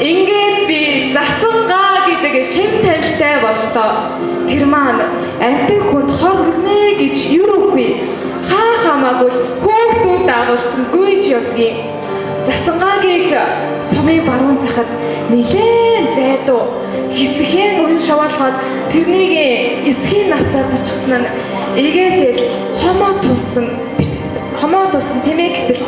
Ингээд би Засангаа гэдэг шин танилтай боллоо. Тэр маань амтэн хүнд хор хүрнэ гэж юу үгүй. Хаа хамаагүй хүүхдүүд дагуулсан гүйж явдгийг. Засангаагийн сумын баруун захад нилээн зайдуу хэсхэн уян шаваалгаад тэрнийг эсхийн навцаар бичсэн нь эгээдэл хомоо тулсан тэмээ гэтэл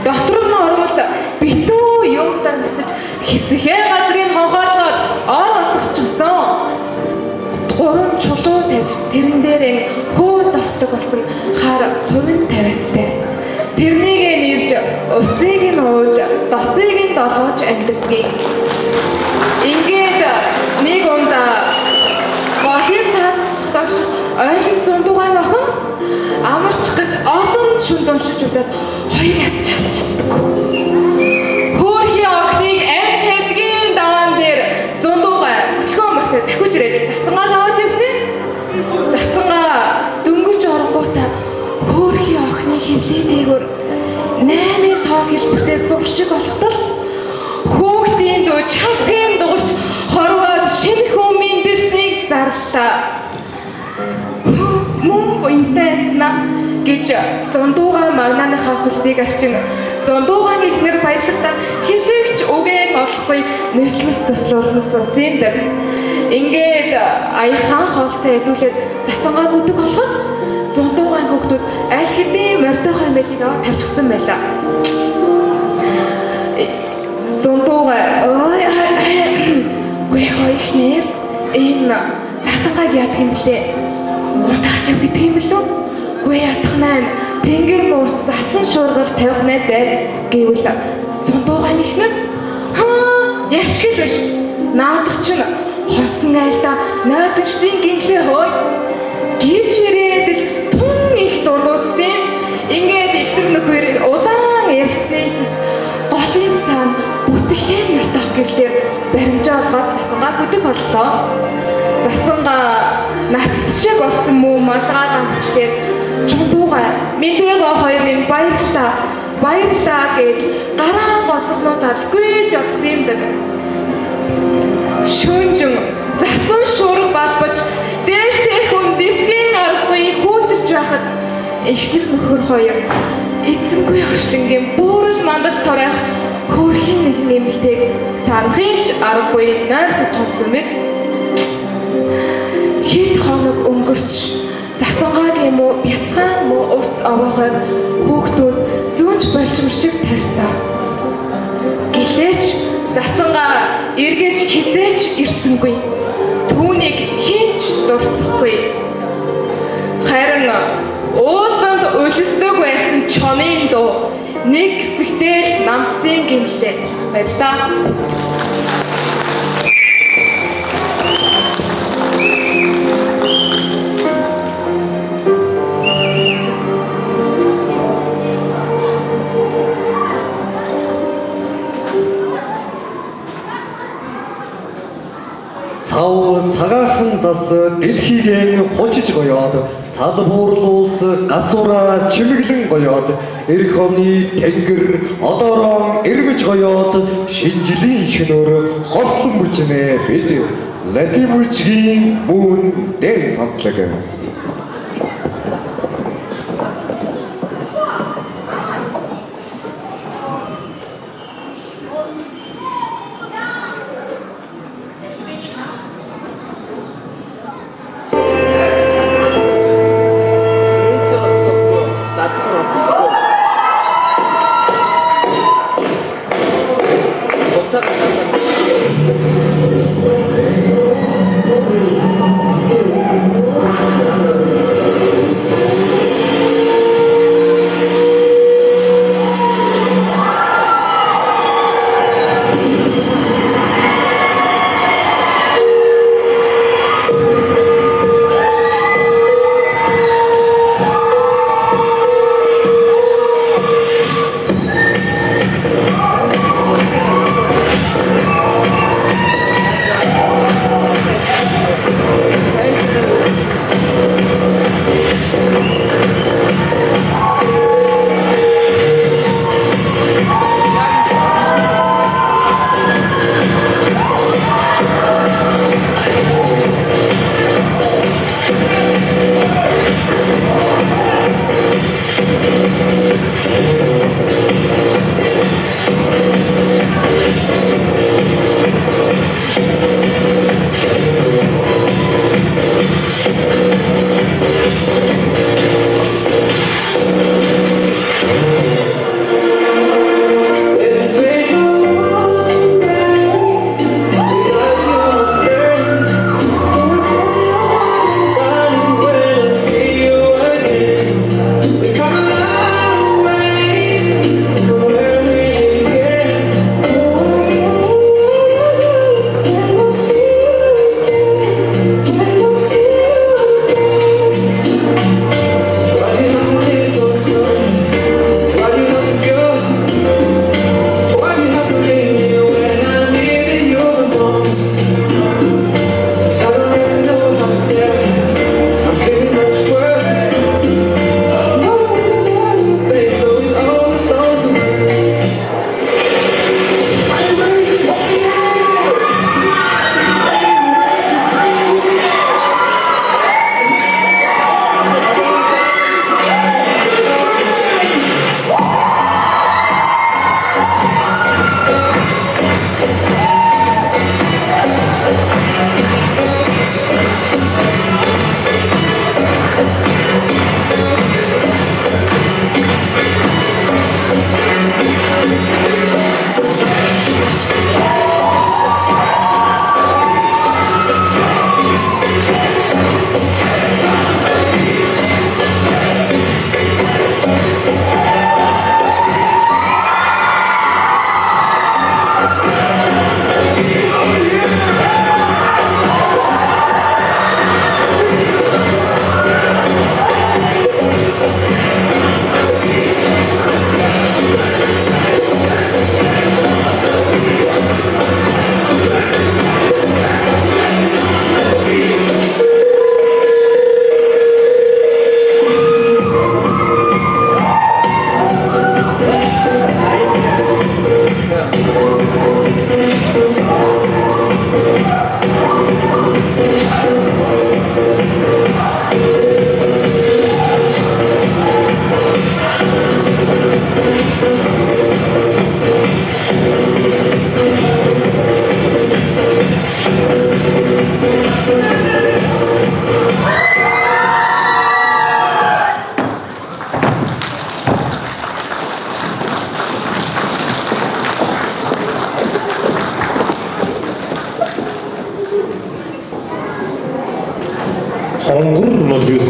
дотор нь орвол битүү юм дамсаж хэсхэн газрыг хонхоолгоод ор олгочихсон. Гурван чулуу тавьж тэрэн дээр хөөд ортог болсон хар хувин тавиастай. Тэрнийг нэрж усыг нь ууж, досыг нь долоож амьдаггүй. Ингээд нэг ундаа гохийн цаад тогтоогч ойлон зундуугай охин амарч гэж олон шүнд уншиж удаад хоёр яс чаддаггүй. Хөөрхий охиныг амт тавьдгийн даваан дээр зундуугай хөтлгөө мөртөө дахиж ирээд Засангаа таваад явсан. Засангаа дөнгөж оронгуудаа хөөрхий охины хөвлийн дээгүүр 8 тоо хэлбэртэй зур шиг олготол хүүхдийн дүү часгийн дуурч хорвоод шинэ хүн мэндэлснийг зарлаа. Мөн буянтай на гэж зундууга магнааныхаа хөлсийг арчин зундуугааны ихнэр баялагтаа хэлэгч үгээр олохгүй нэрлэмс төслөөлнөс сэмдэг. Ингээд аяхан хоолцоо эдүүлээд засангаа гүдэг болоход зундуугаан хүүхдүүд аль хэдийн мордохой мэлийг аваад тавьчихсан байлаа. Зундуугаа ой гүй хоёхнэр энэ засангааг яах юм блэ? Унтаач юм гэдэг юм билүү? Гүй ятах наа тэнгэр муур засан шуургал тавих найдаа гэвэл зундуугаан ихнэр яшгил биш. Наадах чинь хосон айлда наадчдын гинлээ хой гэж ирээд л тун их дургуутсан. Ингээд ихнэр нөхөр удаан ярилцсны эцэст голын цаана бүтэхээ нэртах гэрлээр баримжаа олгоод засангаа гүдэг боллоо. Засангаа нац шиг болсон муу малгаагаа бичлээд чундуугаа мэдээгаа хоёр минь баярлаа гэж гараан гоцгонуудаар гүйж одсон юм дэг. Шүнжин засан шуурга балбаж дээлтэй хүн дисгийн аргагүй хүүтэрч байхад эхнэр нөхөр хоёр эзэнгүй хошлонгийн буурал мандал торойх хөөрхийн нэгэн эмэгтэйг санахын ч аргагүй нойрсож чадсан мэт. Хэд хоног өнгөрч засангаагийн муу бяцхан муу урц овоогойг хүүхдүүд зүүнж болчим шиг тарьсан. Гэлээч засангаа эргэж хизээч ирсэнгүй. Түүнийг хинч дурсахгүй. Харин ууланд өлсдөг байсан чонын дуу нэг хэсэгтэй л намдсан гинлээ. Баярлалаа. Цагаахан зас дэлхийг хучиж гоёод цалбуурлуус гацуураа чимэглэн гоёод эх оны тэнгэр одоороо эрмэж гоёод шинэ жилийн шөнөөр хослон бүжнэ бид Латимүчгийн мөн дэн самтлаг.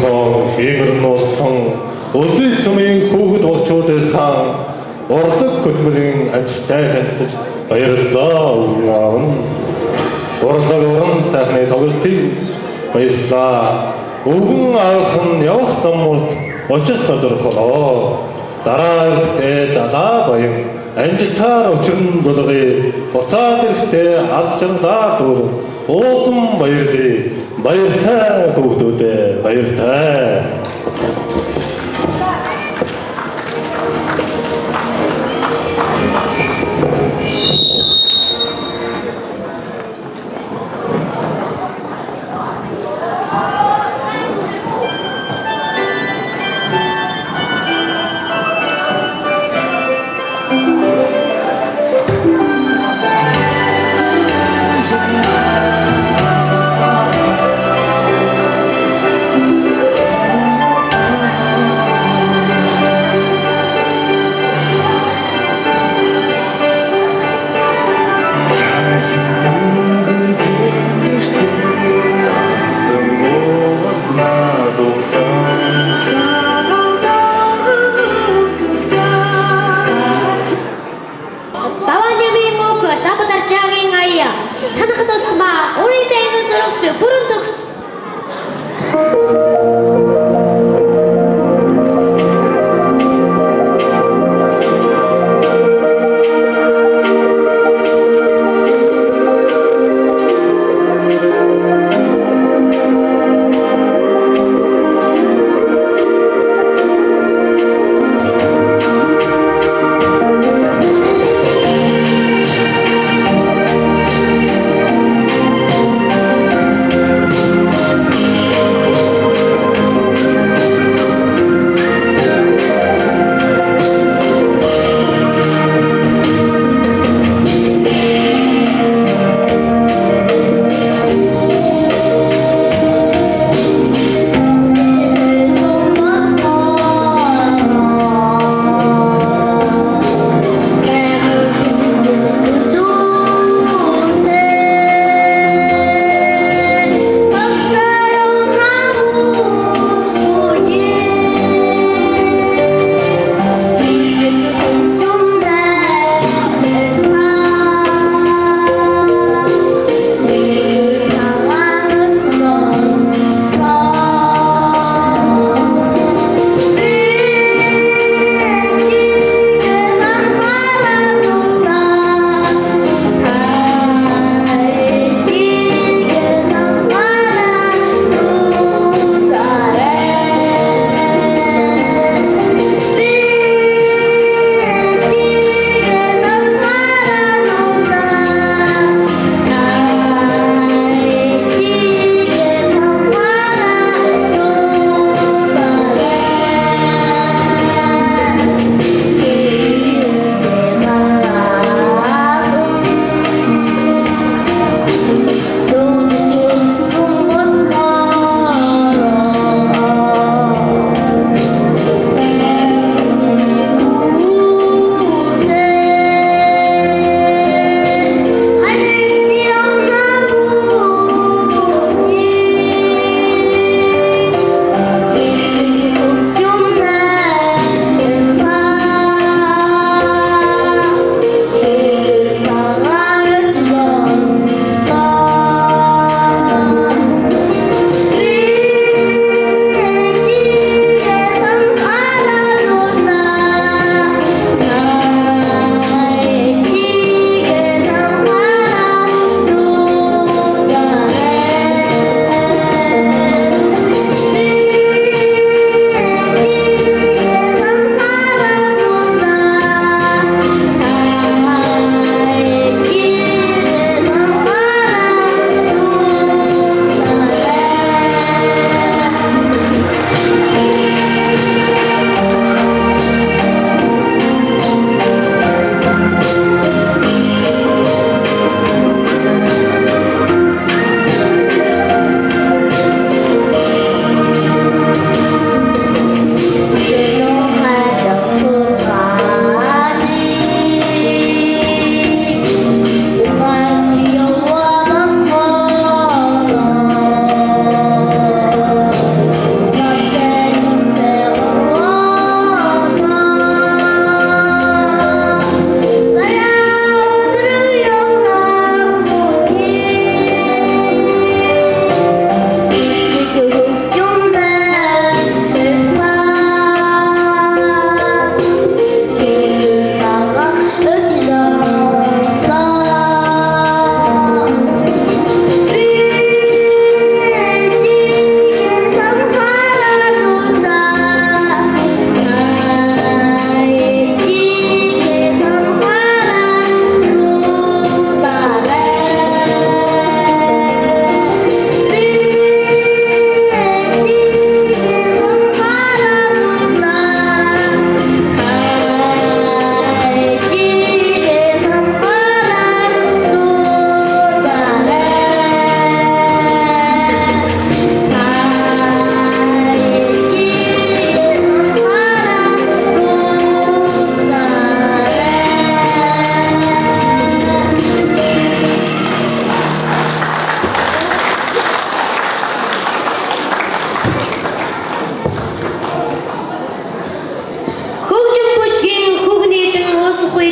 өөрийнхөө хиймэрн уусан үзэл цумын хүүхэд болчуудынхаа урдаг хөдөлмөрийн амжилттай танилцаж баярлалаа өгнө. Урлаг уран сайхны тоглолтыг баярлалаа. Өвгөн авах нь явах замууд очих газар болоо. Дараа ирэхдээ далаа баян амжилтаар өчрөн болгоё. Буцаад ирэхдээ аз жаргалаа дүүр уусан баярлая. Баяртай хүүхдүүдээ баяртай. Санах тусмаа өөрийн дэйгэн сурагч бүрэн төгс.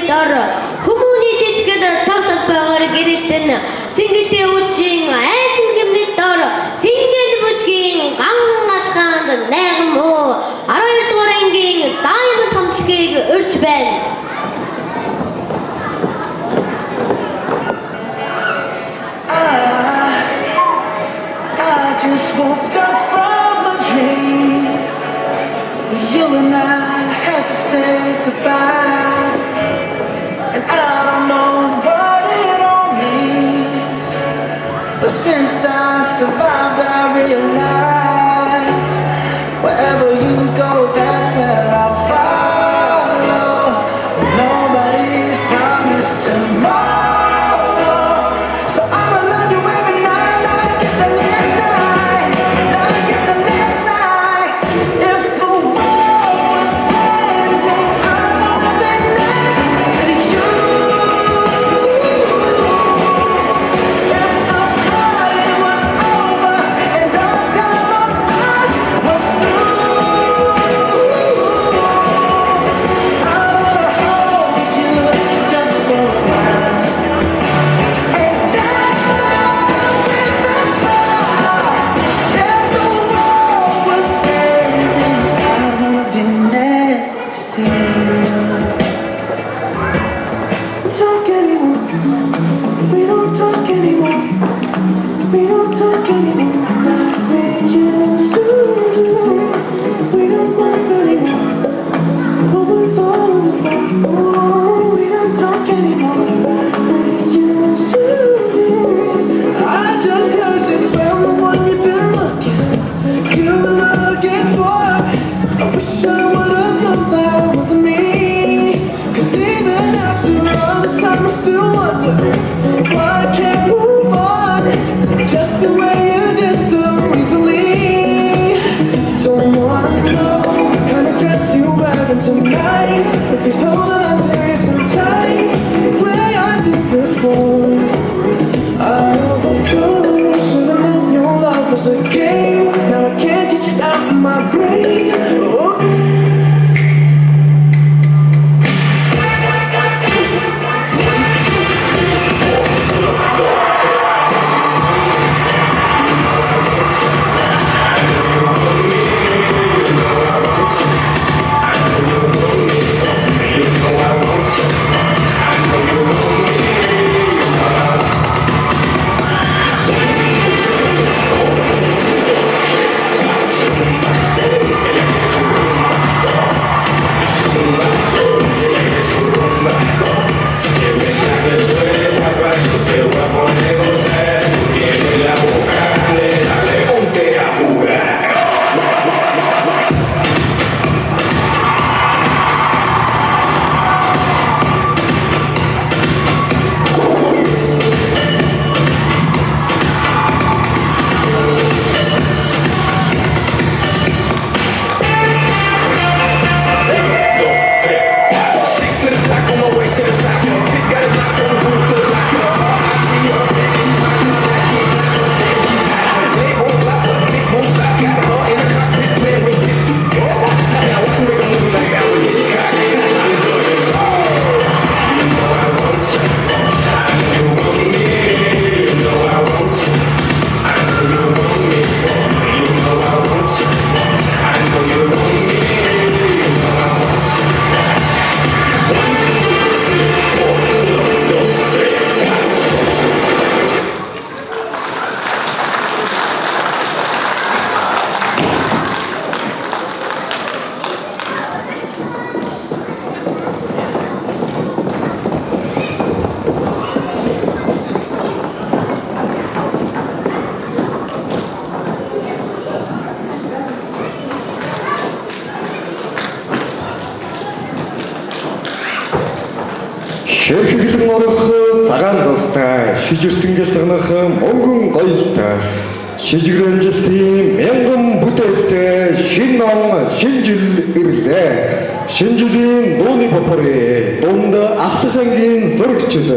дор хүмүүний сэтгэл цогцол байгаар гэрэлтэн цэнгэлтэй үучин айц хэмнэл дор цэнгэл бүжгийн ганган алхаанд найгам хөө 12 дугаар ангийн Diamond хамтлагийг урьж байна. I just woke up from a dream. You and I had to say goodbye. And I don't know what it all means. But since I survived, I realized wherever you go, that's where I'll follow. Nobody's promised tomorrow. So I'ma love you every night like it's the last night. Like it's the last night. If the world was ending, I know that next to you. If the party was over and our time on earth was through, I would hold you just for a while and touch you with a smile. If the world was ending, I would be next to you. Talk anymore. We don't talk anymore. We don't talk anymore like we used to do. We don't laugh anymore. What was all on the floor? We don't talk anymore like we used to do. I just heard you found the one you've been looking for. I wish I would've known that wasn't me. 'Cause even after all this time, I still wonder why I can't move on just the way you did so easily. Don't wanna know what kind of dress you wearing tonight. If he's holding on to you so tight, the way I did before. I overdosed, should've known your love was a game. Now I can't get you out of my brain. Oh. Хэрхэглэн орох цагаан застай, шижиртэнгэл тагнах мөнгөн гоёлтой, шижигрэмжилтийн мянган бүтээлтэй шинэ он шинэ жил ирлээ. Шинэ жилийн дууны попори дунд ахлах ангийн зурагчид.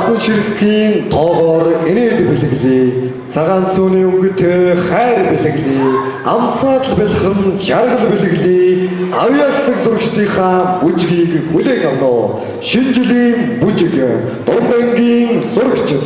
насан ширхгийн тоогоор инээд бэлэглээ. Цагаан сүүний өнгөтэй хайр бэлэглээ. Амсаал бэлхэн жаргал бэлэглээ. Авьяаслаг зурагчдынхаа бүжгийг хүлээн авно. Шинэ жилийн бүжиг Дундангийн зурагчид.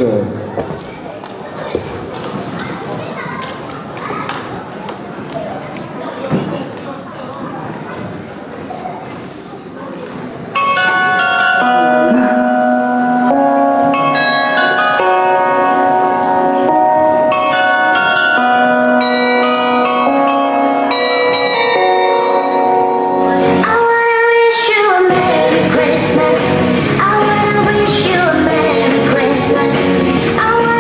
I wanna wish you a Merry Christmas. I wanna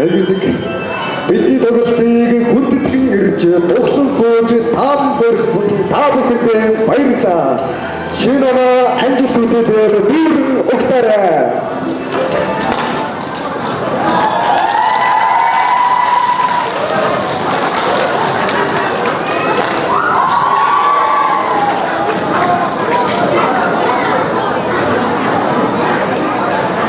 Айлгдаг бидний тоглолтыг хүндэтгэн ирж дуглан сууж таам сорьсон та бүхэндээ баярлалаа. Шинэ оноо амжилт үзүүлээр дүүрэн өгтөөрэй.